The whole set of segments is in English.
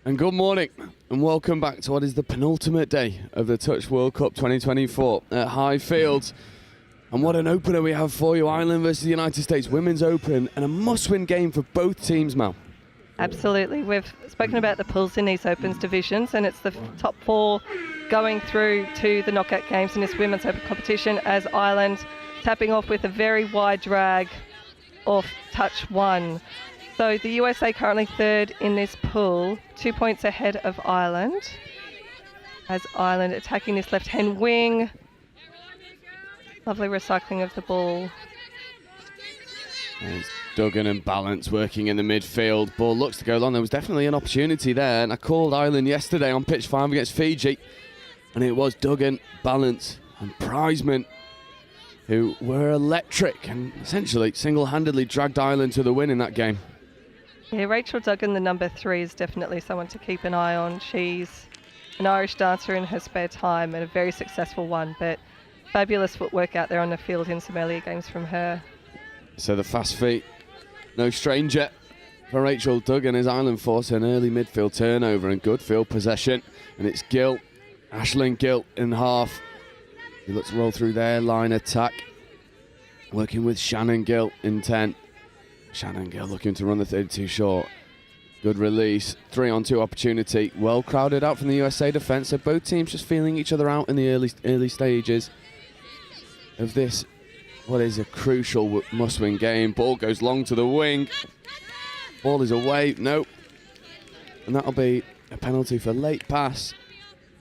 And good morning, and welcome back to what is the penultimate day of the Touch World Cup 2024 at Highfields. And what an opener we have for you, Ireland versus the United States Women's Open, and a must-win game for both teams, Mal. Absolutely. We've spoken about the pools in these Opens divisions, and it's the top four going through to the knockout games in this Women's Open competition, as Ireland tapping off with a very wide drag off touch one. So the USA currently third in this pool, 2 points ahead of Ireland. As Ireland attacking this left-hand wing. Lovely recycling of the ball. There's Duggan and Balance working in the midfield. Ball looks to go long. There was definitely an opportunity there, and I called Ireland yesterday on pitch 5 against Fiji, and it was Duggan, Balance and Prizeman who were electric and essentially single-handedly dragged Ireland to the win in that game. Yeah, Rachel Duggan, the number 3, is definitely someone to keep an eye on. She's an Irish dancer in her spare time and a very successful one, but fabulous footwork out there on the field in some earlier games from her. So the fast feet, no stranger for Rachel Duggan, as Ireland force an early midfield turnover and good field possession. And it's Gill, Aisling Gill in half. He looks to roll through their line attack, working with Shannon Gill in 10. Shannon Gill looking to run the 32 short. Good release, 3-on-2 opportunity. Well crowded out from the USA defence, so both teams just feeling each other out in the early stages of this, what is a crucial must-win game. Ball goes long to the wing. Ball is away, no. And that'll be a penalty for late pass.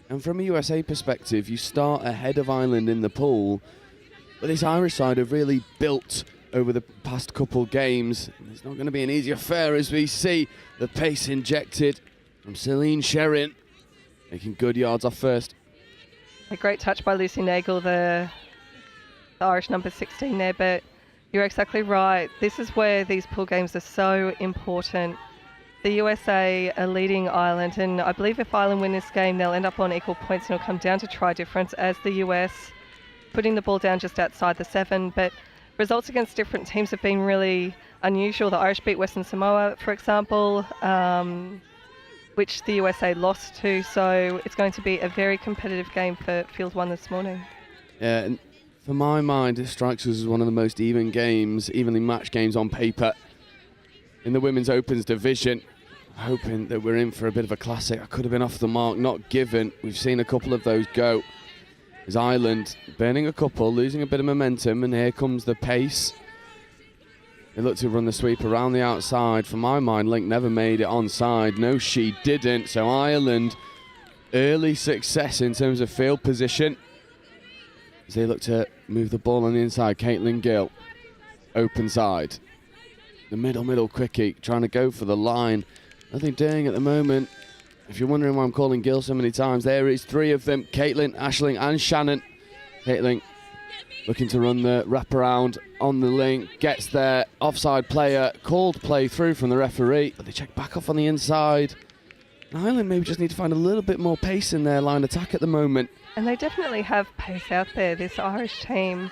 And from a USA perspective, you start ahead of Ireland in the pool, but this Irish side have really built over the past couple games. It's not going to be an easy affair, as we see the pace injected from Celine Sherin, making good yards off first. A great touch by Lucy Nagel, the Irish number 16 there, but you're exactly right. This is where these pool games are so important. The USA are leading Ireland, and I believe if Ireland win this game, they'll end up on equal points, and it'll come down to try difference, as the US putting the ball down just outside the 7. But results against different teams have been really unusual. The Irish beat Western Samoa, for example, which the USA lost to. So it's going to be a very competitive game for Field 1 this morning. Yeah, and for my mind, it strikes us as one of the most evenly matched games on paper in the Women's Opens division. Hoping that we're in for a bit of a classic. I could have been off the mark, not given. We've seen a couple of those go. As Ireland burning a couple, losing a bit of momentum, and here comes the pace. They look to run the sweep around the outside. For my mind, Link never made it onside. No, she didn't. So Ireland, early success in terms of field position, as they look to move the ball on the inside. Caitlin Gill, open side. The middle quickie, trying to go for the line. Nothing doing at the moment. If you're wondering why I'm calling Gill so many times, there is 3 of them. Caitlin, Aisling and Shannon. Caitlin looking to run the wraparound on the link. Gets there. Offside player. Called play through from the referee. But they check back off on the inside. And Ireland maybe just need to find a little bit more pace in their line attack at the moment. And they definitely have pace out there, this Irish team.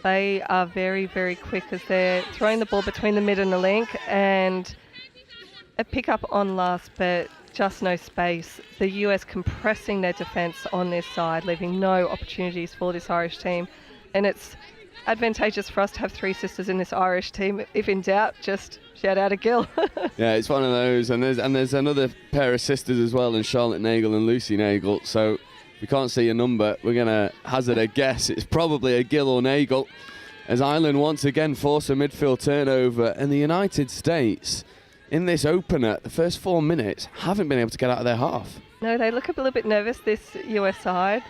They are very, very quick as they're throwing the ball between the mid and the link, and a pick up on last, but just no space. The US compressing their defence on this side, leaving no opportunities for this Irish team. And it's advantageous for us to have 3 sisters in this Irish team. If in doubt, just shout out a Gill. Yeah, it's one of those. And there's another pair of sisters as well, in Charlotte Nagel and Lucy Nagel. So we can't see a number. We're going to hazard a guess. It's probably a Gill or Nagel, as Ireland once again force a midfield turnover. And the United States, in this opener, the first 4 minutes, haven't been able to get out of their half. No, they look a little bit nervous, this US side.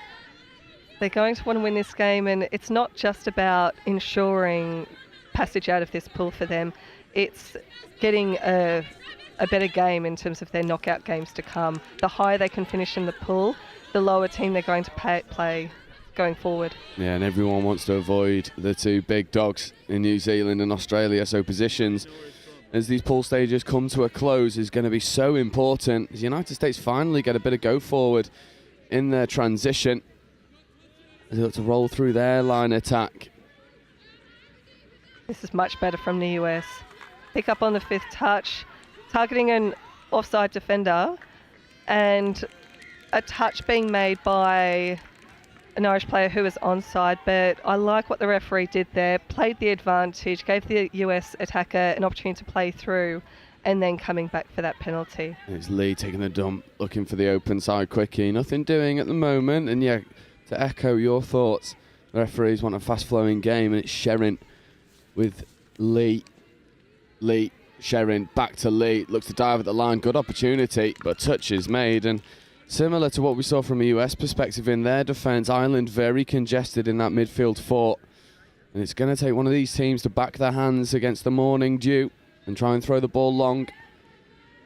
They're going to want to win this game, and it's not just about ensuring passage out of this pool for them. It's getting a better game in terms of their knockout games to come. The higher they can finish in the pool, the lower team they're going to play going forward. Yeah, and everyone wants to avoid the 2 big dogs in New Zealand and Australia, so positions as these pool stages come to a close is going to be so important, as the United States finally get a bit of go forward in their transition, as they look to roll through their line attack. This is much better from the US. Pick up on the 5th touch, targeting an offside defender, and a touch being made by an Irish player who was onside, but I like what the referee did there, played the advantage, gave the US attacker an opportunity to play through, and then coming back for that penalty. It's Lee taking the dump, looking for the open side quickie. Nothing doing at the moment, and yeah, to echo your thoughts, the referees want a fast-flowing game, and it's Sherrin with Lee. Lee, Sherrin, back to Lee, looks to dive at the line, good opportunity, but touch is made, and similar to what we saw from a US perspective in their defence, Ireland very congested in that midfield fort. And it's going to take one of these teams to back their hands against the morning dew and try and throw the ball long.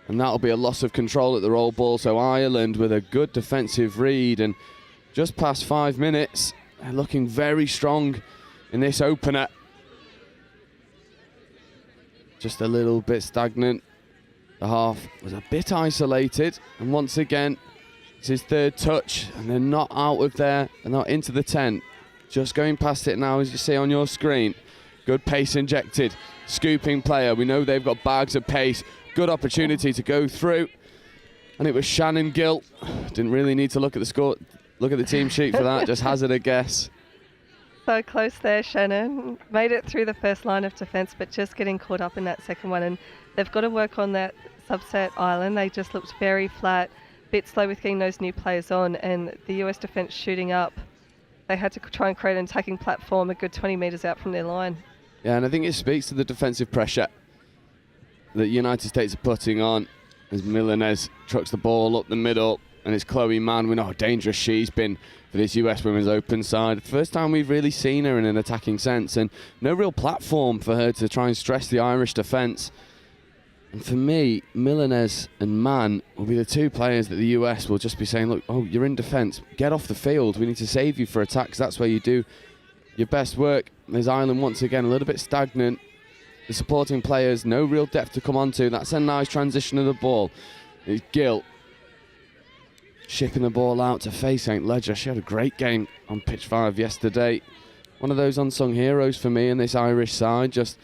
And that'll be a loss of control at the roll ball. So Ireland with a good defensive read, and just past 5 minutes, they're looking very strong in this opener. Just a little bit stagnant. The half was a bit isolated, and once again, it's his third touch, and they're not out of there, they're not into the 10. Just going past it now, as you see on your screen. Good pace injected, scooping player. We know they've got bags of pace. Good opportunity to go through, and it was Shannon Gill. Didn't really need to look at the score, look at the team sheet for that. Just hazard a guess. So close there, Shannon. Made it through the first line of defence, but just getting caught up in that second one. And they've got to work on that subset, Ireland. They just looked very flat, bit slow with getting those new players on, and the US defence shooting up. They had to try and create an attacking platform a good 20 metres out from their line. Yeah, and I think it speaks to the defensive pressure that United States are putting on as Milanez trucks the ball up the middle, and it's Chloe Mann. We know how dangerous she's been for this US Women's Open side. First time we've really seen her in an attacking sense, and no real platform for her to try and stress the Irish defence. And for me, Milanez and Mann will be the two players that the US will just be saying, look, oh, you're in defence, get off the field, we need to save you for attacks. That's where you do your best work. There's Ireland once again a little bit stagnant. The supporting players, no real depth to come onto. That's a nice transition of the ball. It's Gill shipping the ball out to Faye St. Ledger. She had a great game on pitch 5 yesterday. One of those unsung heroes for me in this Irish side. Just,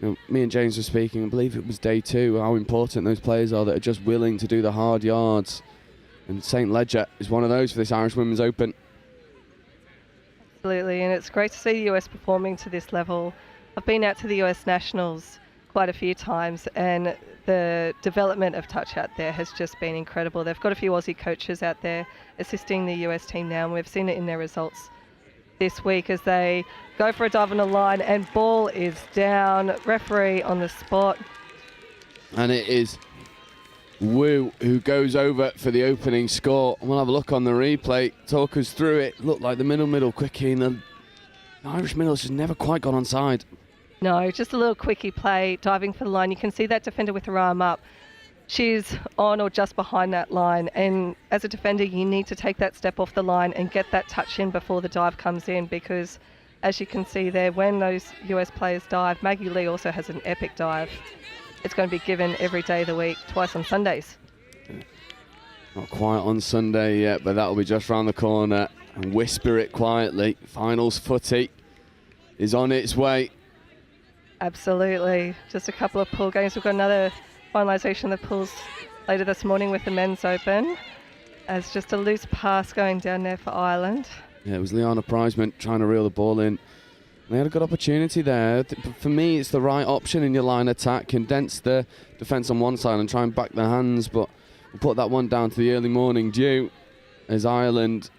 you know, me and James were speaking, I believe it was day 2, how important those players are that are just willing to do the hard yards. And St. Ledger is one of those for this Irish Women's Open. Absolutely, and it's great to see the US performing to this level. I've been out to the US Nationals quite a few times, and the development of touch out there has just been incredible. They've got a few Aussie coaches out there assisting the US team now, and we've seen it in their results this week as they go for a dive on the line, and ball is down. Referee on the spot. And it is Wu who goes over for the opening score. We'll have a look on the replay, talk us through it. Looked like the middle quickie, and the Irish middle's just never quite got onside. No, just a little quickie play, diving for the line. You can see that defender with her arm up. She's on or just behind that line, and as a defender you need to take that step off the line and get that touch in before the dive comes in, because as you can see there, when those US players dive, Maggie Lee also has an epic dive. It's going to be given every day of the week, twice on Sundays. Not quite on Sunday yet, but that'll be just round the corner. And whisper it quietly, finals footy is on its way. Absolutely. Just a couple of pool games. We've got another finalisation of the pools later this morning with the Men's Open. As just a loose pass going down there for Ireland. Yeah, it was Liana Prizeman trying to reel the ball in. They had a good opportunity there. For me, it's the right option in your line attack. Condense the defence on one side and try and back their hands, but we'll put that one down to the early morning dew as Ireland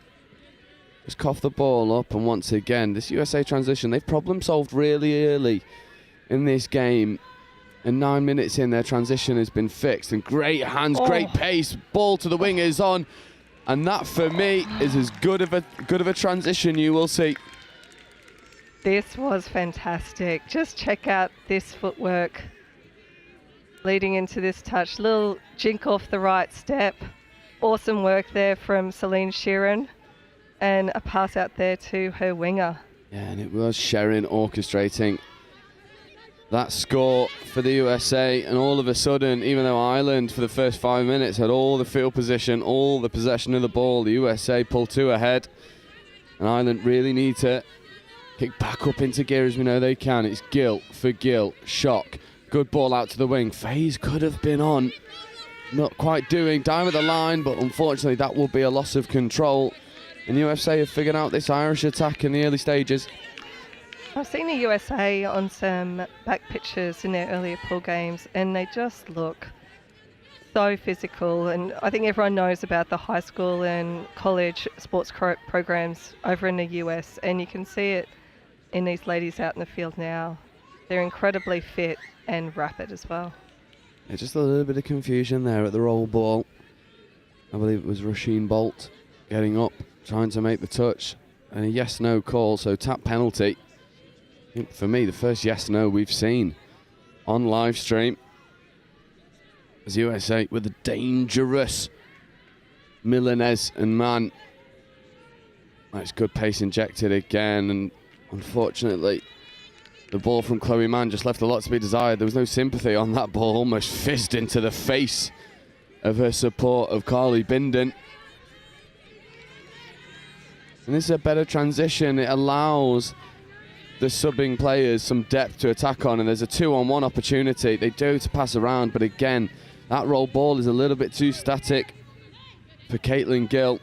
just cough the ball up. And once again, this USA transition, they've problem solved really early in this game, and 9 minutes in, their transition has been fixed. And great hands, great pace, ball to the wingers on, and that for me is as good of a transition you will see. This was fantastic. Just check out this footwork leading into this touch. Little jink off the right step. Awesome work there from Celine Sheeran, and a pass out there to her winger. Yeah, and it was Sherrin orchestrating that score for the USA, and all of a sudden, even though Ireland for the first 5 minutes had all the field position, all the possession of the ball, the USA pulled 2 ahead, and Ireland really need to kick back up into gear as we know they can. It's Gill for Gill, shock, good ball out to the wing. Faze could have been on, not quite doing. Dive at the line, but unfortunately that will be a loss of control. And USA have figured out this Irish attack in the early stages. I've seen the USA on some back pitches in their earlier pool games, and they just look so physical. And I think everyone knows about the high school and college sports programs over in the US, and you can see it in these ladies out in the field now. They're incredibly fit and rapid as well. Yeah, just a little bit of confusion there at the roll ball. I believe it was Roisin Bolt getting up, trying to make the touch, and a yes-no call, so tap penalty. I think for me, the first yes-no we've seen on live stream. As USA with a dangerous Milanese and Mann. Nice good pace injected again, and unfortunately the ball from Chloe Mann just left a lot to be desired. There was no sympathy on that ball, almost fizzed into the face of her support of Carly Binden. And this is a better transition. It allows the subbing players some depth to attack on, and there's a 2-on-1 opportunity. They do to pass around, but again, that roll ball is a little bit too static for Caitlin Gill.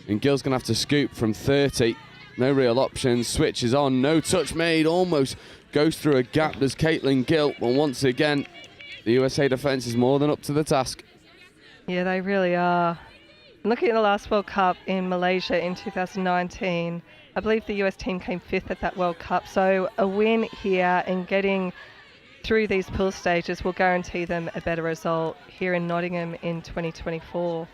And Gill's going to have to scoop from 30. No real options. Switch is on. No touch made. Almost goes through a gap. There's Caitlin Gill. But once again, the USA defence is more than up to the task. Yeah, they really are. Looking at the last World Cup in Malaysia in 2019, I believe the US team came 5th at that World Cup. So a win here and getting through these pool stages will guarantee them a better result here in Nottingham in 2024.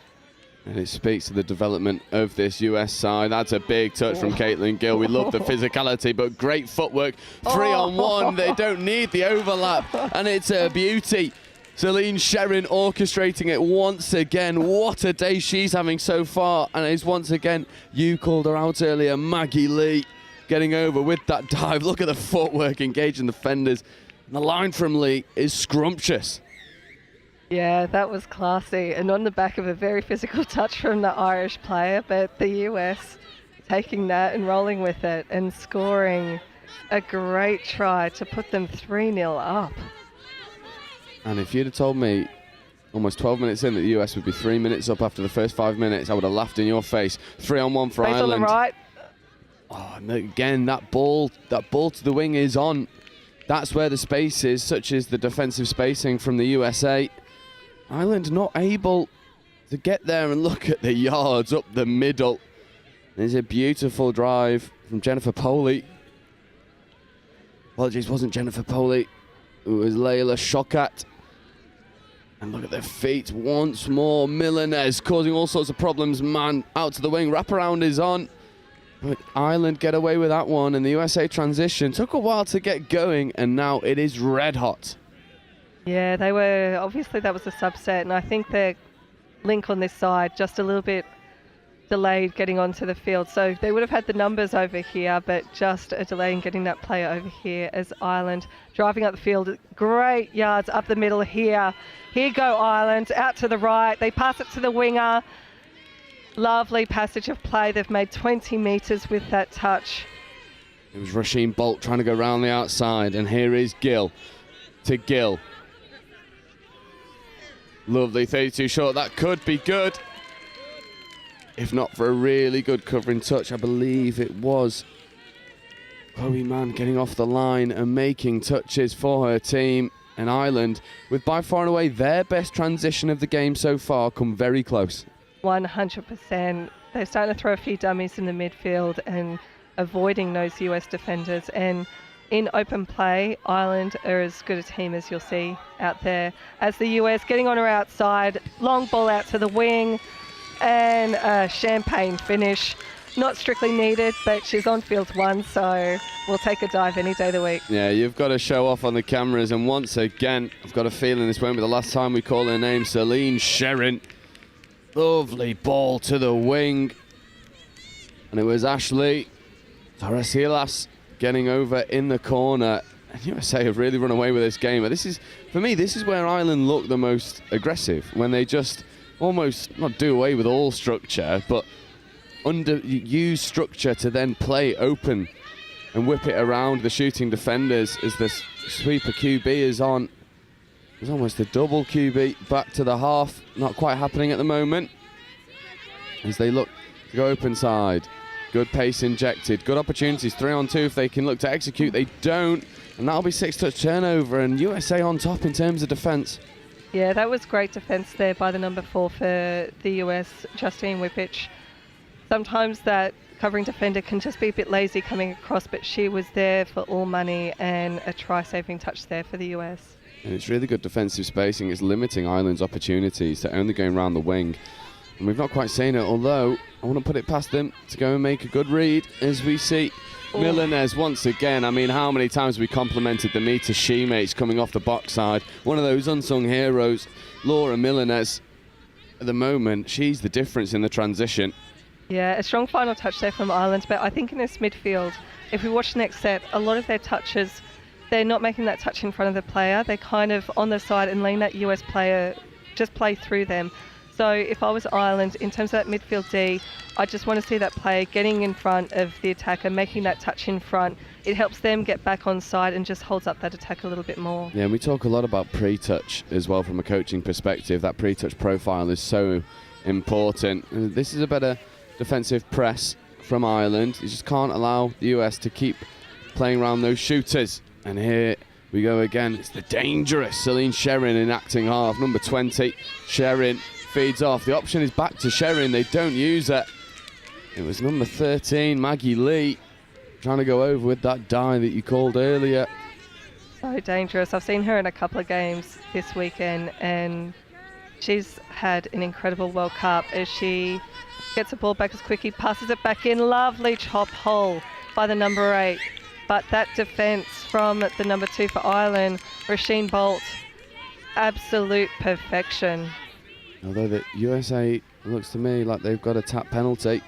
And it speaks to the development of this US side. That's a big touch from Caitlin Gill. We love the physicality, but great footwork. 3-on-1. They don't need the overlap, and it's a beauty. Celine Sherrin orchestrating it once again. What a day she's having so far. And it's once again, you called her out earlier, Maggie Lee getting over with that dive. Look at the footwork, engaging the fenders. And the line from Lee is scrumptious. Yeah, that was classy, and on the back of a very physical touch from the Irish player, but the US taking that and rolling with it and scoring a great try to put them 3-0 up. And if you'd have told me almost 12 minutes in that the US would be 3 minutes up after the first 5 minutes, I would have laughed in your face. 3-on-1 for Ireland. On the right. Oh, and again, that ball to the wing is on. That's where the space is, such as the defensive spacing from the USA. Ireland not able to get there, and look at the yards up the middle. There's a beautiful drive from Jennifer Poley. Apologies, wasn't Jennifer Poley. It was Layla Shokat. And look at their feet once more. Milanese causing all sorts of problems. Man, out to the wing. Wraparound is on. But Ireland get away with that one, and the USA transition took a while to get going, and now it is red hot. Yeah, they were, obviously that was a subset, and I think their link on this side just a little bit delayed getting onto the field. So they would have had the numbers over here, but just a delay in getting that player over here as Ireland driving up the field. Great yards up the middle here. Here go Ireland, out to the right. They pass it to the winger. Lovely passage of play. They've made 20 metres with that touch. It was Roisin Bolt trying to go round the outside, and here is Gill to Gill. Lovely 32 short. That could be good. If not for a really good covering touch, I believe it was Chloe Mann getting off the line and making touches for her team. And Ireland, with by far and away their best transition of the game so far, come very close. 100%. They're starting to throw a few dummies in the midfield and avoiding those US defenders. And in open play, Ireland are as good a team as you'll see out there. As the US getting on her outside, long ball out to the wing, and a champagne finish. Not strictly needed, but she's on field 1, so we'll take a dive any day of the week. Yeah, you've got to show off on the cameras, and once again, I've got a feeling this won't be the last time we call her name, Celine Sherrin. Lovely ball to the wing. And it was Ashley Torres-Hilas getting over in the corner. And USA have really run away with this game. But this is, for me, this is where Ireland look the most aggressive, when they just almost not do away with all structure, but use structure to then play open and whip it around the shooting defenders as the sweeper QB is on. It's almost a double QB back to the half. Not quite happening at the moment. As they look to go open side. Good pace injected. Good opportunities. 3-on-2 if they can look to execute. They don't. And that'll be 6-touch turnover. And USA on top in terms of defence. Yeah, that was great defence there by the number 4 for the US, Justine Whippich. Sometimes that covering defender can just be a bit lazy coming across, but she was there for all money and a try-saving touch there for the US. And it's really good defensive spacing. It's limiting Ireland's opportunities. They're only going around the wing. And we've not quite seen it, although I want to put it past them to go and make a good read as we see Milanez once again. I mean, how many times we complimented the meter she-mates coming off the box side. One of those unsung heroes, Laura Milanez. At the moment, she's the difference in the transition. Yeah, a strong final touch there from Ireland, but I think in this midfield, if we watch the next set, a lot of their touches, they're not making that touch in front of the player. They're kind of on the side and letting that US player just play through them. So if I was Ireland, in terms of that midfield D, I just want to see that player getting in front of the attacker, making that touch in front. It helps them get back on side and just holds up that attack a little bit more. Yeah, and we talk a lot about pre-touch as well from a coaching perspective. That pre-touch profile is so important. This is a better defensive press from Ireland. You just can't allow the US to keep playing around those shooters. And here we go again. It's the dangerous Celine Sherin in acting half. Number 20, Sherin feeds off. The option is back to Sherin. They don't use it. It was number 13, Maggie Lee, trying to go over with that die that you called earlier. So dangerous. I've seen her in a couple of games this weekend, and she's had an incredible World Cup as she gets the ball back as quickly, passes it back in. Lovely chop hole by the number 8. But that defence from the number 2 for Ireland, Rasheen Bolt, absolute perfection. Although the USA looks to me like they've got a tap penalty.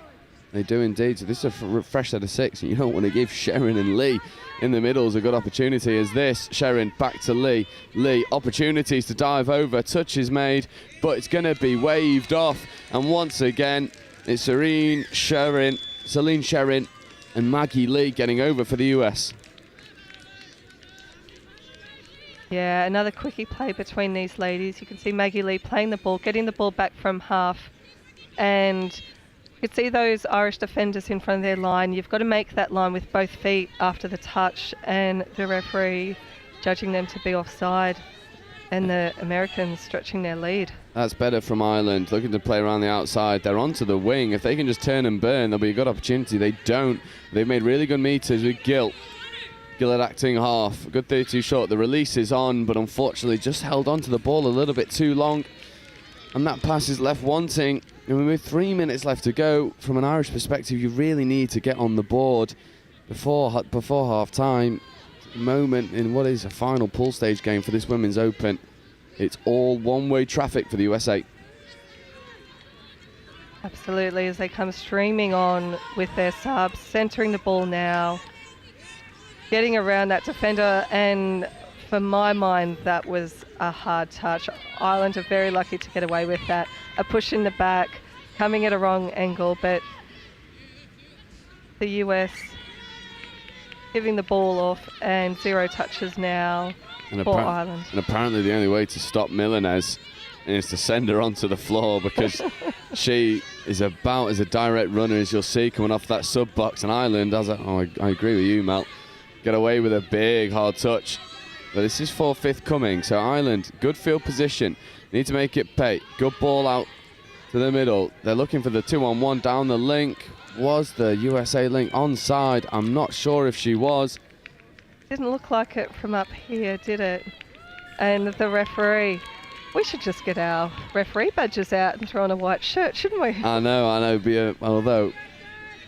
They do indeed. So this is a fresh set of 6. And you don't want to give Sherin and Lee in the middle as a good opportunity as this. Sherin back to Lee. Lee, opportunities to dive over. Touch is made, but it's going to be waved off. And once again, it's Celine Sherin and Maggie Lee getting over for the US. Yeah, another quickie play between these ladies. You can see Maggie Lee playing the ball, getting the ball back from half. And you can see those Irish defenders in front of their line. You've got to make that line with both feet after the touch, and the referee judging them to be offside, and the Americans stretching their lead. That's better from Ireland, looking to play around the outside. They're onto the wing. If they can just turn and burn, there'll be a good opportunity. They don't. They've made really good meters with Gill at acting half. A good 32 short. The release is on, but unfortunately just held on to the ball a little bit too long. And that pass is left wanting. And with 3 minutes left to go, from an Irish perspective, you really need to get on the board before half time. Moment in what is a final pool stage game for this Women's Open. It's all one-way traffic for the USA. Absolutely, as they come streaming on with their subs, centering the ball now, getting around that defender, and for my mind, that was a hard touch. Ireland are very lucky to get away with that. A push in the back, coming at a wrong angle, but the US giving the ball off, and 0 touches now for Ireland. And apparently the only way to stop Milanez is to send her onto the floor, because she is about as a direct runner as you'll see coming off that sub box. And Ireland, I agree with you, Mel, get away with a big hard touch. But this is 4/5 coming, so Ireland, good field position, need to make it pay. Good ball out to the middle. They're looking for the 2-on-1 down the link. Was the USA link onside? I'm not sure if she was. Didn't look like it from up here, did it? And the referee, we should just get our referee badges out and throw on a white shirt, shouldn't we? I know, although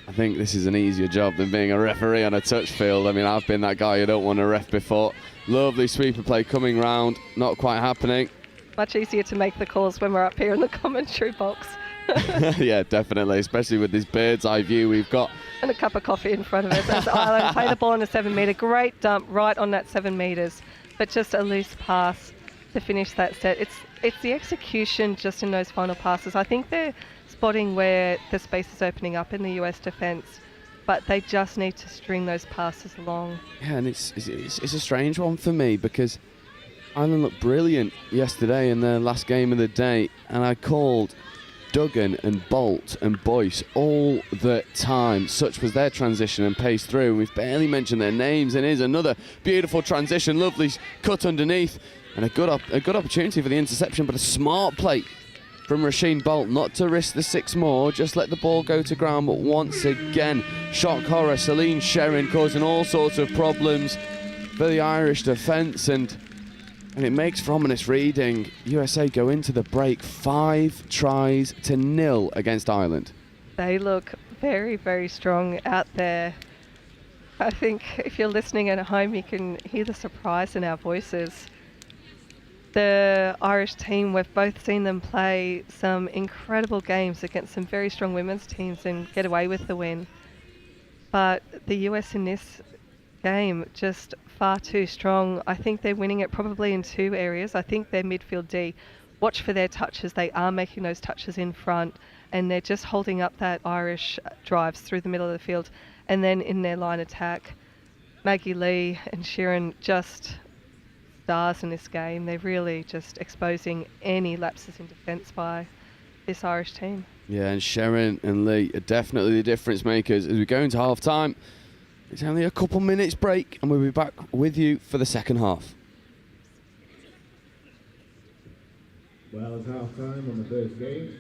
I think this is an easier job than being a referee on a touch field. I mean, I've been that guy who don't want to ref before. Lovely sweeper play coming round, not quite happening. Much easier to make the calls when we're up here in the commentary box. Yeah, definitely, especially with this bird's eye view we've got. And a cup of coffee in front of us as Ireland play the ball on a 7 metre. Great dump right on that 7 metres, but just a loose pass to finish that set. It's the execution just in those final passes. I think they're spotting where the space is opening up in the US defence, but they just need to string those passes along. Yeah, and it's a strange one for me, because Ireland looked brilliant yesterday in their last game of the day, and I called Duggan and Bolt and Boyce all the time. Such was their transition and pace through. We've barely mentioned their names, and here's another beautiful transition, lovely cut underneath, and a good opportunity for the interception, but a smart play from Rasheen Bolt not to risk the 6 more, just let the ball go to ground. But once again, shock horror, Celine Sherrin causing all sorts of problems for the Irish defence, and it makes, for ominous reading, USA go into the break 5-0 against Ireland. They look very, very strong out there. I think if you're listening at home, you can hear the surprise in our voices. The Irish team, we've both seen them play some incredible games against some very strong women's teams and get away with the win. But the US in this game, just far too strong. I think they're winning it probably in 2 areas. I think their midfield D, watch for their touches. They are making those touches in front, and they're just holding up that Irish drives through the middle of the field. And then in their line attack, Maggie Lee and Sheeran, just stars in this game. They're really just exposing any lapses in defence by this Irish team. Yeah, and Sheeran and Lee are definitely the difference makers as we go into half time. It's only a couple minutes break, and we'll be back with you for the second half. Well, it's half time on the first game.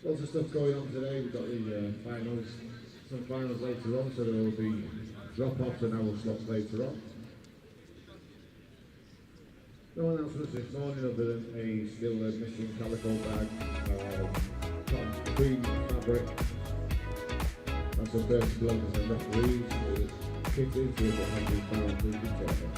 Lots of stuff going on today. We've got the finals, some finals later on, so there will be drop-offs and hour slots later on. No announcements this morning other than a still missing calico bag, cotton cream fabric, and some first gloves and referees. The kit is with £100 to the total.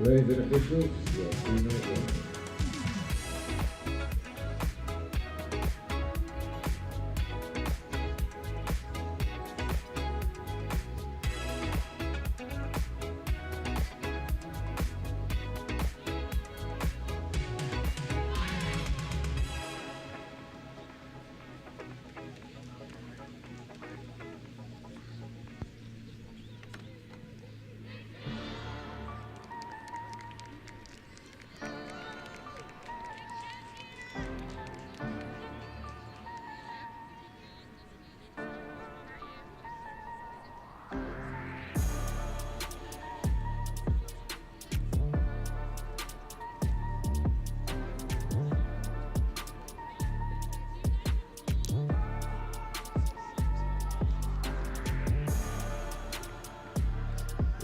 Ladies and officials, your 3-minute warning.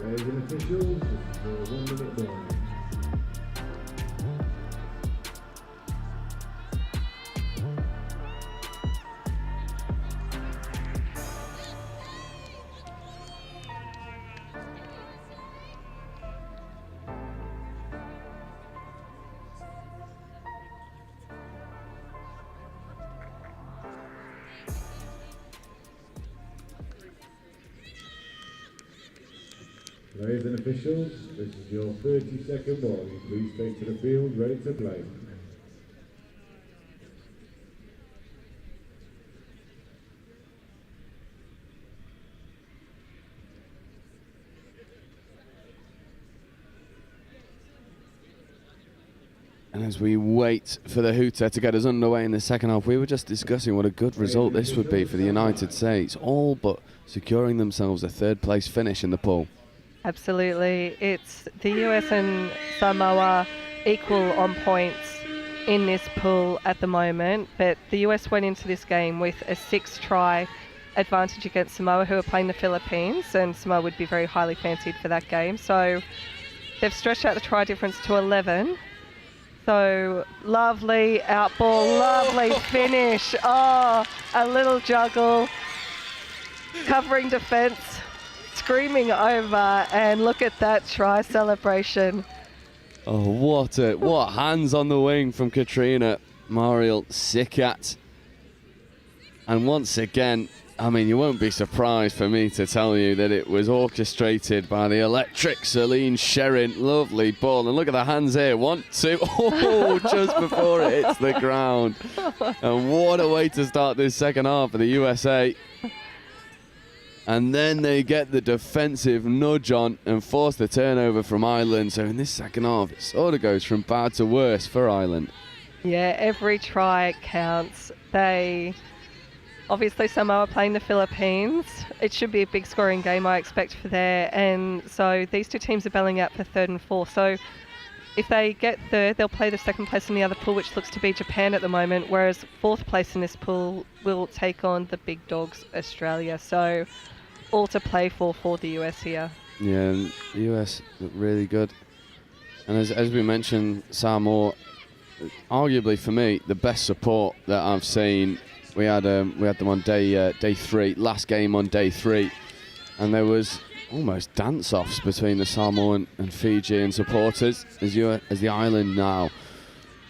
Ladies and officials, this is your 1-minute warning. Ladies and officials, this is your 30-second warning. Please take to the field, ready to play. As we wait for the hooter to get us underway in the second half, we were just discussing what a good result this would be for the United States, all but securing themselves a third-place finish in the pool. Absolutely. It's the US and Samoa equal on points in this pool at the moment, but the US went into this game with a 6-try advantage against Samoa, who are playing the Philippines, and Samoa would be very highly fancied for that game. So they've stretched out the try difference to 11. So lovely outball, lovely finish. Oh, a little juggle, covering defence, screaming over, and look at that try celebration. Oh, what hands on the wing from Katrina Mariel-Sikat. And once again, I mean, you won't be surprised for me to tell you that it was orchestrated by the electric Celine Sherin. Lovely ball. And look at the hands here. 1, 2. Oh, just before it hits the ground. And what a way to start this second half for the USA. And then they get the defensive nudge on and force the turnover from Ireland. So in this second half, it sort of goes from bad to worse for Ireland. Yeah, every try counts. Obviously, Samoa playing the Philippines. It should be a big scoring game, I expect, for there. And so these two teams are battling out for third and fourth. So if they get third, they'll play the second place in the other pool, which looks to be Japan at the moment, whereas fourth place in this pool will take on the big dogs, Australia. So all to play for the US here. Yeah, and the US look really good. And as we mentioned, Samoa, arguably for me, the best support that I've seen. We had them on day 3, last game on day 3, and there was almost dance-offs between the Samoan and Fijian supporters as the island now.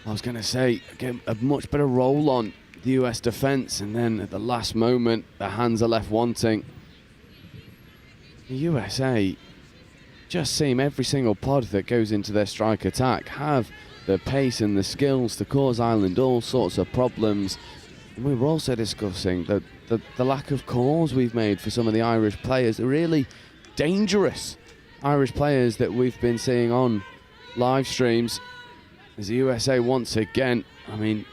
I was going to say, get a much better roll on the US defence, and then at the last moment, the hands are left wanting. The USA just seem every single pod that goes into their strike attack have the pace and the skills to cause Ireland all sorts of problems. We were also discussing the lack of calls we've made for some of the Irish players. The really dangerous Irish players that we've been seeing on live streams. As the USA once again, I mean,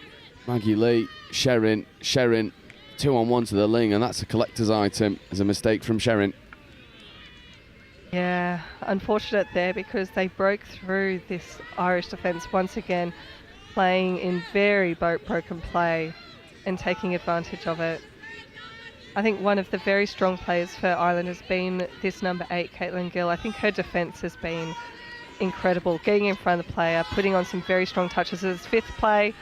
Maggie Lee, Sherin, 2-on-1 to the Ling, and that's a collector's item as a mistake from Sherin. Yeah, unfortunate there because they broke through this Irish defence once again, playing in very broken play and taking advantage of it. I think one of the very strong players for Ireland has been this number 8, Caitlin Gill. I think her defence has been incredible, getting in front of the player, putting on some very strong touches. As 5th play,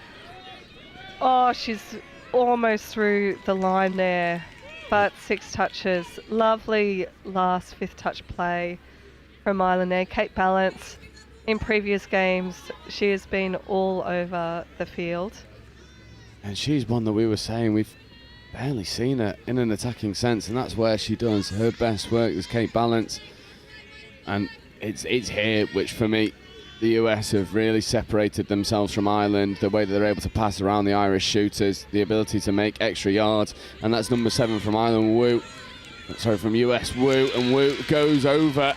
oh, she's almost through the line there, but 6 touches. Lovely last 5th touch play from Ireland there. Kate Balance, in previous games, she has been all over the field. And she's one that we were saying we've barely seen her in an attacking sense, and that's where she does her best work, is Kate Balance. And it's here which, for me, the US have really separated themselves from Ireland, the way that they're able to pass around the Irish shooters, the ability to make extra yards, and that's number 7 from Ireland, from US, and Wu goes over.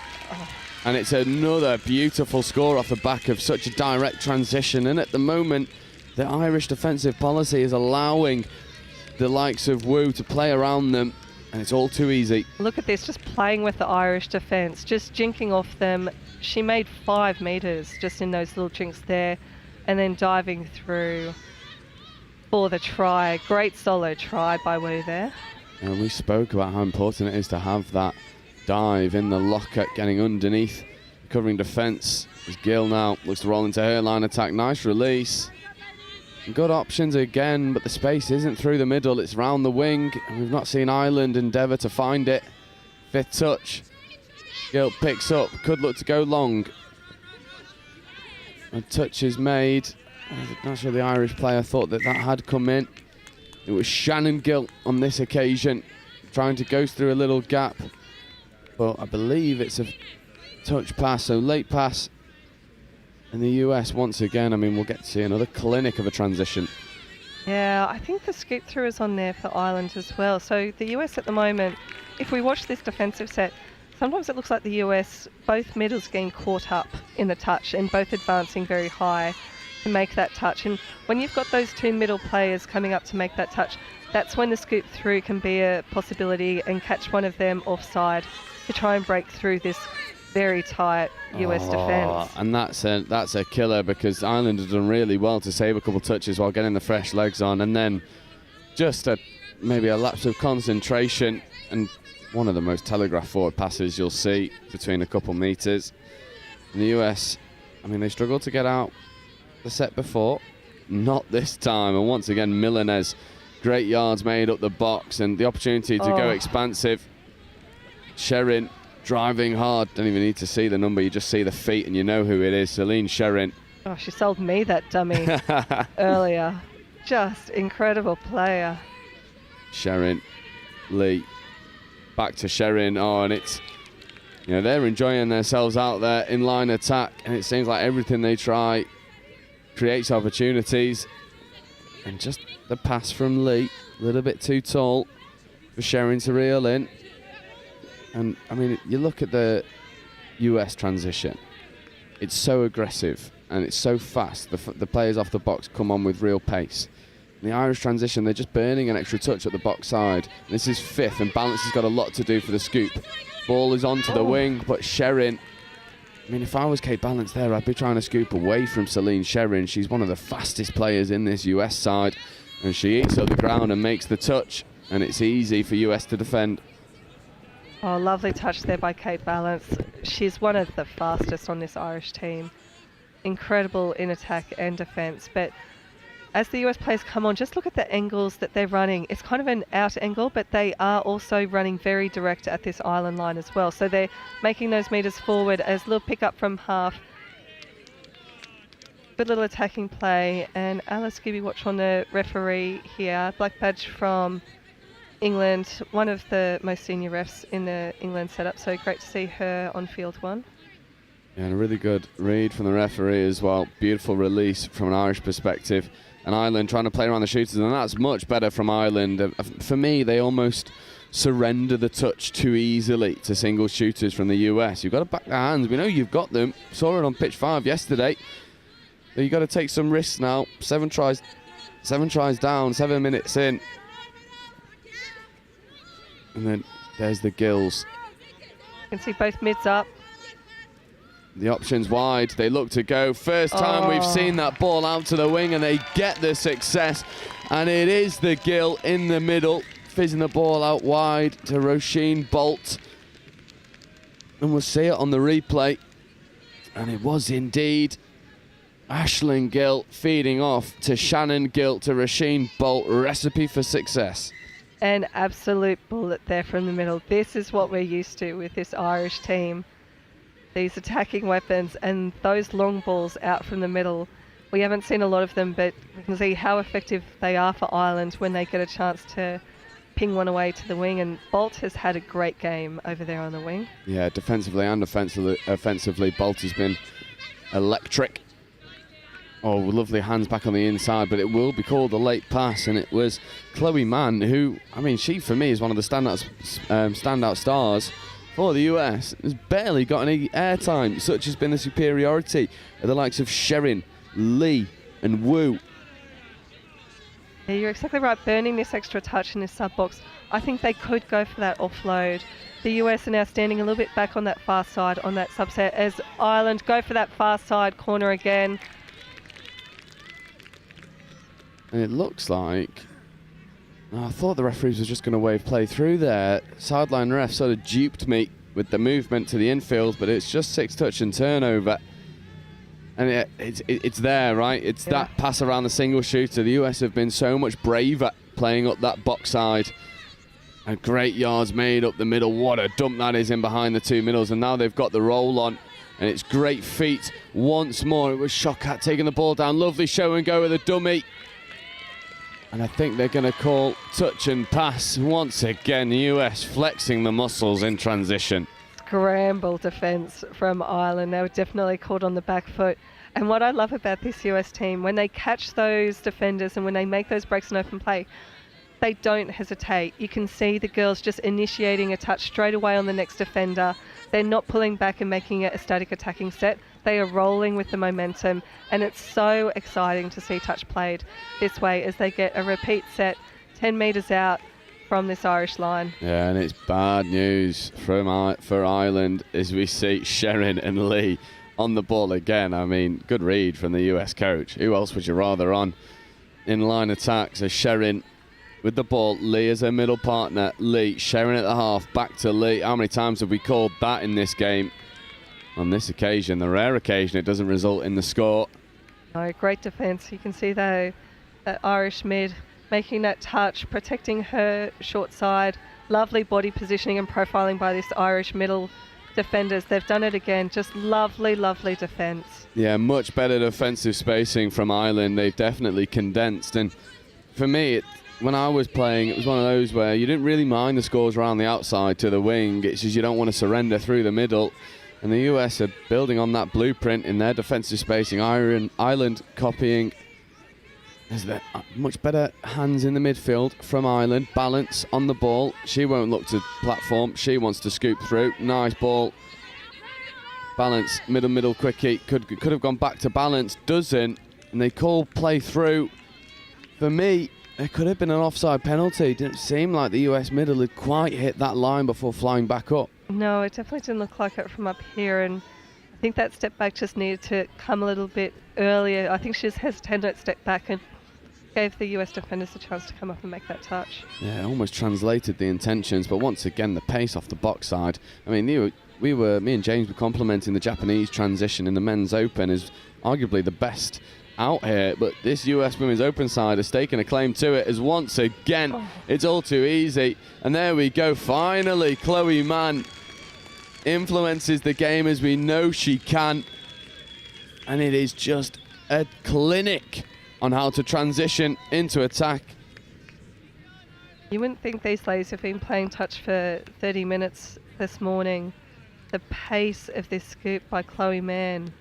And it's another beautiful score off the back of such a direct transition. And at the moment, the Irish defensive policy is allowing the likes of Wu to play around them, and it's all too easy. Look at this, just playing with the Irish defence, just jinking off them. She made 5 metres just in those little jinks there, and then diving through for the try. Great solid try by Wu there. And we spoke about how important it is to have that dive in the locker, getting underneath, covering defence. As Gill now looks to roll into her line attack. Nice release. Good options again, but the space isn't through the middle, it's round the wing, and we've not seen Ireland endeavour to find it. 5th touch. Gill picks up, could look to go long. A touch is made. I'm not sure the Irish player thought that had come in. It was Shannon Gill on this occasion, trying to go through a little gap, but I believe it's a touch pass, so late pass. And the US, once again, I mean, we'll get to see another clinic of a transition. Yeah, I think the scoop through is on there for Ireland as well. So the US at the moment, if we watch this defensive set, sometimes it looks like the US, both middles getting caught up in the touch and both advancing very high. to make that touch. And when you've got those two middle players coming up to make that touch, that's when the scoop through can be a possibility and catch one of them offside to try and break through this very tight US defence. And that's a killer, because Ireland have done really well to save a couple touches while getting the fresh legs on, and then just maybe a lapse of concentration, and one of the most telegraphed forward passes you'll see between a couple metres. And the US, I mean, they struggled to get out the set before, not this time, and once again Milanez, great yards made up the box and the opportunity to go expansive. Sherin driving hard, don't even need to see the number, you just see the feet and you know who it is. Celine Sherin. Oh, she sold me that dummy earlier. Just incredible player. Sherin, Lee, back to Sherin. Oh, and it's, you know, they're enjoying themselves out there in line attack, and it seems like everything they try creates opportunities. And just the pass from Lee, a little bit too tall for Sherin to reel in. And I mean, you look at the US transition, it's so aggressive and it's so fast. The players off the box come on with real pace. In the Irish transition, they're just burning an extra touch at the box side. This is fifth, and balance has got a lot to do for the scoop. Ball is onto the wing, but Sherin, I mean, if I was Kate Balance there, I'd be trying to scoop away from Celine Sherin. She's one of the fastest players in this US side, and she eats up the ground and makes the touch, and it's easy for US to defend. Oh, lovely touch there by Kate Balance. She's one of the fastest on this Irish team. Incredible in attack and defence. But as the US players come on, just look at the angles that they're running. It's kind of an out angle, but they are also running very direct at this island line as well. So they're making those metres forward as a little pick up from half. Good little attacking play. And Alice Gibby watch on the referee here. Black badge from England, one of the most senior refs in the England setup, so great to see her on field one. Yeah, and a really good read from the referee as well. Beautiful release from an Irish perspective. And Ireland trying to play around the shooters, and that's much better from Ireland. For me, they almost surrender the touch too easily to single shooters from the US. You've got to back their hands. We know you've got them. Saw it on pitch 5 yesterday. But you've got to take some risks now. 7 tries down, 7 minutes in. And then there's the Gills. You can see both mids up. The options wide. They look to go. First time we've seen that ball out to the wing, and they get the success. And it is the Gill in the middle, fizzing the ball out wide to Roisin Bolt. And we'll see it on the replay. And it was indeed Aisling Gill feeding off to Shannon Gill to Roisin Bolt. Recipe for success. An absolute bullet there from the middle. This is what we're used to with this Irish team. These attacking weapons and those long balls out from the middle. We haven't seen a lot of them, but we can see how effective they are for Ireland when they get a chance to ping one away to the wing. And Bolt has had a great game over there on the wing. Yeah, defensively and offensively, Bolt has been electric. Oh, lovely hands back on the inside, but it will be called a late pass, and it was Chloe Mann, who, I mean, she for me is one of the standout stars for the US. Has barely got any airtime. Such has been the superiority of the likes of Sherin, Lee, and Wu. Yeah, you're exactly right. Burning this extra touch in this sub box, I think they could go for that offload. The US are now standing a little bit back on that far side on that subset as Ireland go for that far side corner again. And it looks like, I thought the referees was just going to wave play through there. Sideline ref sort of duped me with the movement to the infield, but it's just 6 touch and turnover. And it's there, right? It's that pass around the single shooter. The US have been so much braver playing up that box side. And great yards made up the middle. What a dump that is in behind the 2 middles. And now they've got the roll on. And it's great feet once more. It was Shokat taking the ball down. Lovely show and go with a dummy. And I think they're going to call touch and pass once again. The US flexing the muscles in transition. Scramble defence from Ireland. They were definitely caught on the back foot. And what I love about this US team, when they catch those defenders and when they make those breaks in open play, they don't hesitate. You can see the girls just initiating a touch straight away on the next defender. They're not pulling back and making it a static attacking set. They are rolling with the momentum, and it's so exciting to see touch played this way as they get a repeat set 10 metres out from this Irish line. Yeah, and it's bad news for Ireland as we see Sherrin and Lee on the ball again. I mean, good read from the US coach. Who else would you rather on in line attack? So Sherrin with the ball, Lee as her middle partner, Lee, Sherrin at the half, back to Lee. How many times have we called that in this game? On this occasion, the rare occasion, it doesn't result in the score. Oh, great defence. You can see though that Irish mid making that touch, protecting her short side. Lovely body positioning and profiling by this Irish middle defenders. They've done it again. Just lovely, lovely defence. Yeah, much better defensive spacing from Ireland. They've definitely condensed. And for me, when I was playing, it was one of those where you didn't really mind the scores around the outside to the wing. It's just you don't want to surrender through the middle. And the US are building on that blueprint in their defensive spacing. Ireland copying. There's much better hands in the midfield from Ireland. Balance on the ball. She won't look to platform. She wants to scoop through. Nice ball. Balance, middle, quickie. Could have gone back to Balance. Doesn't. And they call play through. For me, there could have been an offside penalty. Didn't seem like the US middle had quite hit that line before flying back up. No, it definitely didn't look like it from up here, and I think that step back just needed to come a little bit earlier. I think she just hesitated at step back and gave the US defenders a chance to come up and make that touch. Yeah, almost translated the intentions, but once again the pace off the box side. I mean, me and James were complimenting the Japanese transition in the men's open as arguably the best out here, but this US Women's Open side has taken a claim to it as once again it's all too easy. And there we go, finally Chloe Mann influences the game as we know she can, and it is just a clinic on how to transition into attack. You wouldn't think these ladies have been playing touch for 30 minutes this morning. The pace of this scoop by Chloe Mann,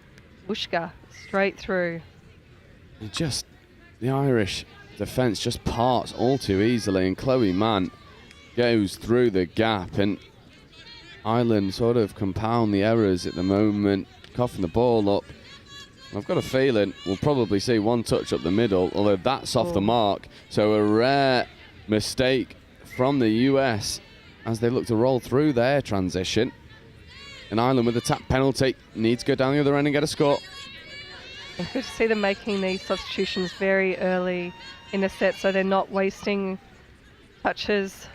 whooshka, straight through. The Irish defence just parts all too easily, and Chloe Mann goes through the gap, and Ireland sort of compound the errors at the moment, coughing the ball up. I've got a feeling we'll probably see one touch up the middle, although that's off the mark. So a rare mistake from the US as they look to roll through their transition. And Ireland with a tap penalty needs to go down the other end and get a score. And good to see them making these substitutions very early in the set so they're not wasting touches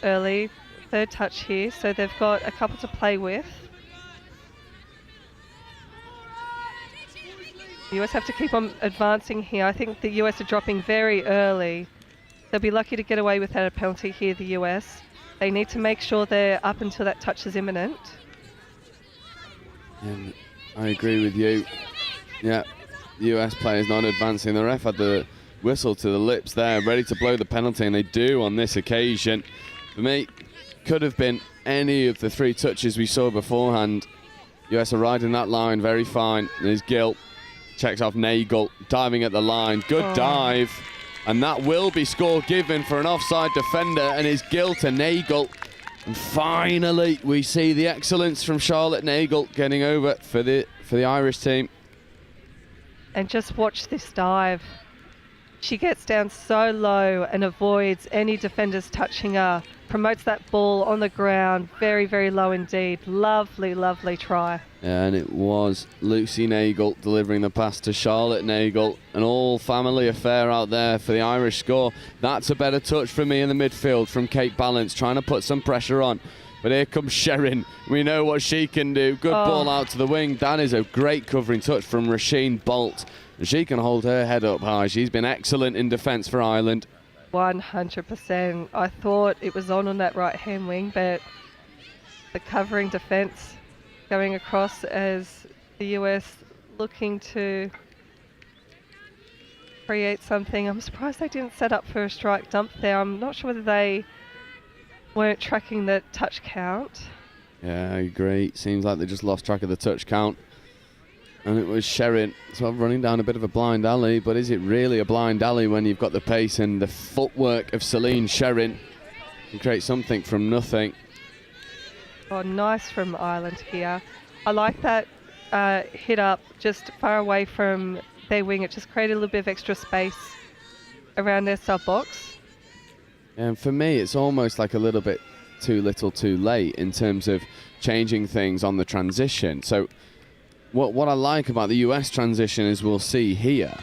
early. Third touch here, so they've got a couple to play with. The US have to keep on advancing here. I think the US are dropping very early. They'll be lucky to get away without a penalty here, the US. They need to make sure they're up until that touch is imminent. And I agree with you. Yeah, US players not advancing. The ref had the whistle to the lips there, ready to blow the penalty, and they do on this occasion. For me, could have been any of the three touches we saw beforehand. US are riding that line very fine. There's Gill, checks off Nagel, diving at the line. Good dive, and that will be score given for an offside defender, and it's Gill to Nagel. And finally, we see the excellence from Charlotte Nagel getting over for the Irish team. And just watch this dive. She gets down so low and avoids any defenders touching her. Promotes that ball on the ground. Very, very low indeed. Lovely, lovely try. And it was Lucy Nagel delivering the pass to Charlotte Nagel. An all-family affair out there for the Irish score. That's a better touch from me in the midfield from Kate Balance, trying to put some pressure on. But here comes Sherrin. We know what she can do. Good ball out to the wing. That is a great covering touch from Rasheen Bolt. And she can hold her head up high. She's been excellent in defence for Ireland. 100%. I thought it was on that right-hand wing, but the covering defence going across as the US looking to create something. I'm surprised they didn't set up for a strike dump there. I'm not sure whether they weren't tracking the touch count. Yeah, I agree. Seems like they just lost track of the touch count. And it was Sherrin sort of running down a bit of a blind alley, but is it really a blind alley when you've got the pace and the footwork of Celine Sherrin to create something from nothing? Oh, nice from Ireland here. I like that hit up just far away from their wing. It just created a little bit of extra space around their sub box. And for me, it's almost like a little bit too little too late in terms of changing things on the transition. So what I like about the US transition, as we'll see here,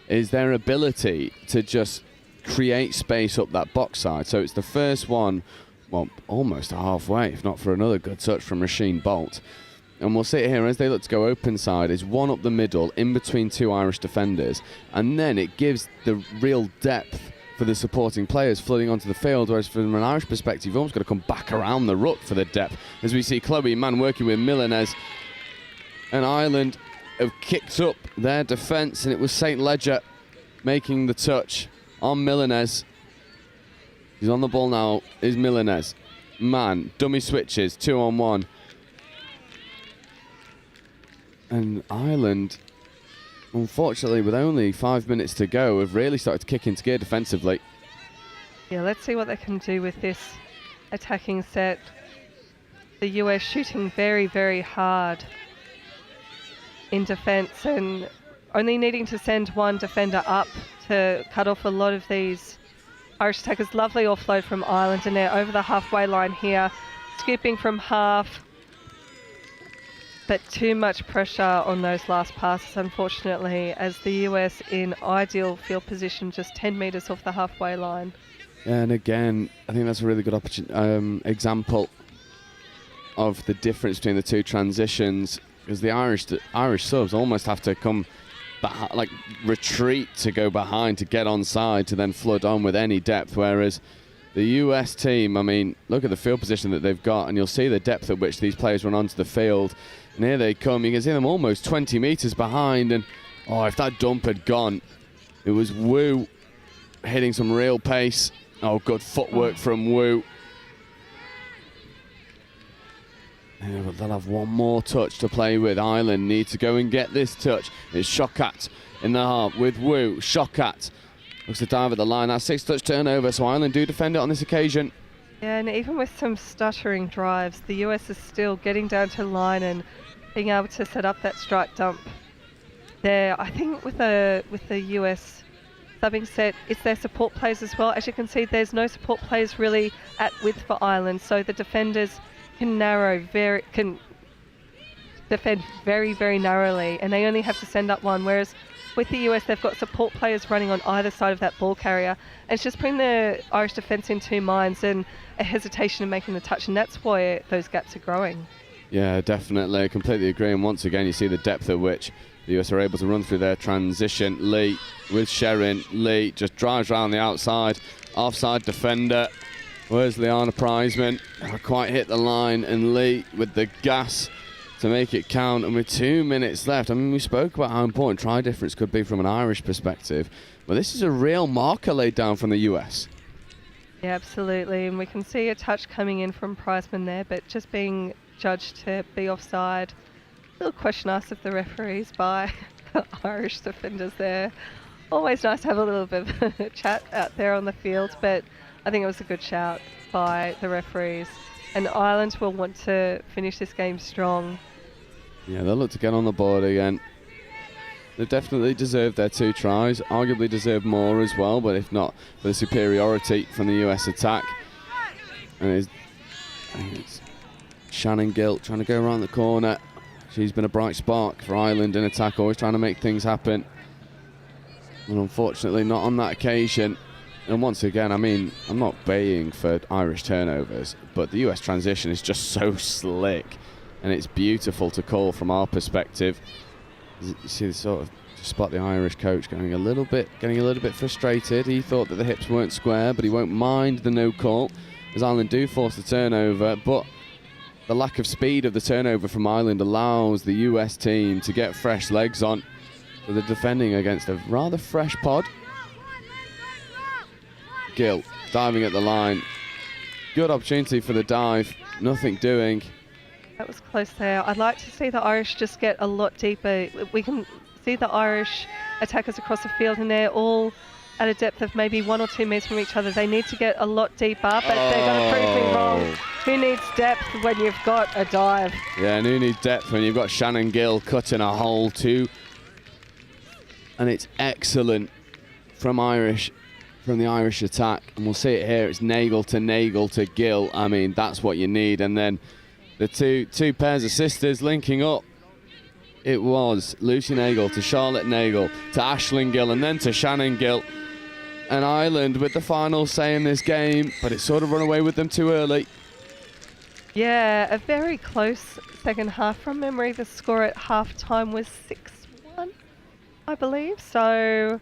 is their ability to just create space up that box side. So it's the first one, well, almost halfway, if not for another good touch from Rasheen Bolt. And we'll see it here as they look to go open side, is one up the middle in between two Irish defenders, and then it gives the real depth for the supporting players flooding onto the field, whereas from an Irish perspective, you've almost got to come back around the ruck for the depth, as we see Chloe Mann working with Milanez. And Ireland have kicked up their defence, and it was St. Ledger making the touch on Milanez. He's on the ball now, is Milanez. Mann, dummy switches, 2-on-1. And Ireland, unfortunately, with only 5 minutes to go, have really started to kick into gear defensively. Yeah, let's see what they can do with this attacking set. The US shooting very, very hard in defence and only needing to send one defender up to cut off a lot of these Irish attackers. Lovely offload from Ireland, and they're over the halfway line here, scooping from half. But too much pressure on those last passes, unfortunately, as the US in ideal field position, just 10 metres off the halfway line. And again, I think that's a really good example of the difference between the two transitions, because the Irish subs almost have to come back, like retreat to go behind to get onside to then flood on with any depth, whereas the US team, I mean, look at the field position that they've got, and you'll see the depth at which these players run onto the field. And here they come. You can see them almost 20 metres behind. And, oh, if that dump had gone, it was Wu hitting some real pace. Oh, good footwork from Wu. Yeah, but they'll have one more touch to play with. Ireland need to go and get this touch. It's Shokat in the half with Wu. Shokat looks to dive at the line. That's 6-touch turnover, so Ireland do defend it on this occasion. Yeah, and even with some stuttering drives, the US is still getting down to the line and being able to set up that strike dump there. I think with the US subbing set, it's their support players as well. As you can see, there's no support players really at width for Ireland, so the defenders can defend very, very narrowly, and they only have to send up one, whereas with the US, they've got support players running on either side of that ball carrier. And it's just putting the Irish defence in two minds and a hesitation in making the touch, and that's why those gaps are growing. Yeah, definitely. I completely agree. And once again, you see the depth at which the US are able to run through their transition. Lee with Sherrin. Lee just drives around the outside. Offside defender. Where's Liana Prizeman? Never quite hit the line. And Lee with the gas to make it count, and with 2 minutes left. I mean, we spoke about how important try difference could be from an Irish perspective, but this is a real marker laid down from the US. Yeah, absolutely, and we can see a touch coming in from Prizeman there, but just being judged to be offside. A little question asked of the referees by the Irish defenders there. Always nice to have a little bit of a chat out there on the field, but I think it was a good shout by the referees, and Ireland will want to finish this game strong. Yeah, they'll look to get on the board again. They definitely deserved their 2 tries, arguably deserved more as well, but if not for the superiority from the US attack. And I think it's Shannon Gilt trying to go around the corner. She's been a bright spark for Ireland in attack, always trying to make things happen. And unfortunately not on that occasion. And once again, I mean, I'm not baying for Irish turnovers, but the US transition is just so slick. And it's beautiful to call from our perspective. You see the sort of spot the Irish coach getting a little bit frustrated. He thought that the hips weren't square, but he won't mind the no call, as Ireland do force the turnover. But the lack of speed of the turnover from Ireland allows the US team to get fresh legs on. So they're defending against a rather fresh pod. Gill diving at the line. Good opportunity for the dive. Nothing doing. That was close there. I'd like to see the Irish just get a lot deeper. We can see the Irish attackers across the field, and they're all at a depth of maybe 1 or 2 metres from each other. They need to get a lot deeper, but they're going to prove me wrong. Who needs depth when you've got a dive? Yeah, and who needs depth when you've got Shannon Gill cutting a hole too? And it's excellent from the Irish attack. And we'll see it here. It's Nagel to Gill. I mean, that's what you need. And then the two pairs of sisters linking up. It was Lucy Nagel to Charlotte Nagel to Aisling Gill and then to Shannon Gill. And Ireland with the final say in this game, but it's sort of run away with them too early. Yeah, a very close second half. From memory, the score at half-time was 6-1, I believe. So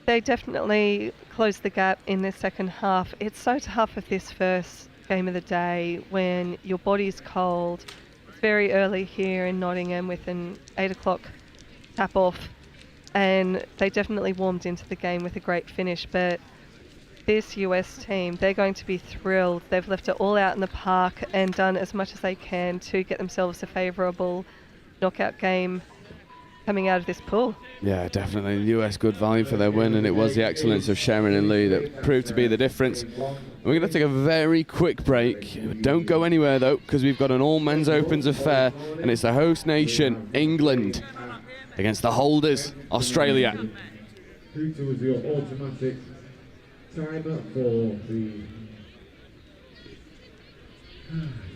they definitely closed the gap in the second half. It's so tough with this first game of the day when your body's cold. It's very early here in Nottingham with an 8 o'clock tap off, and they definitely warmed into the game with a great finish. But this US team, they're going to be thrilled. They've left it all out in the park and done as much as they can to get themselves a favourable knockout game coming out of this pool. Yeah, definitely. The US good value for their win, and it was the excellence of Sharon and Lee that proved to be the difference. We're going to take a very quick break. Don't go anywhere, though, because we've got an all-men's Opens affair, and it's the host nation, England, against the holders, Australia. Who was your automatic timer for the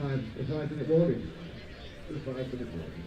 5-minute warning? The 5-minute warning.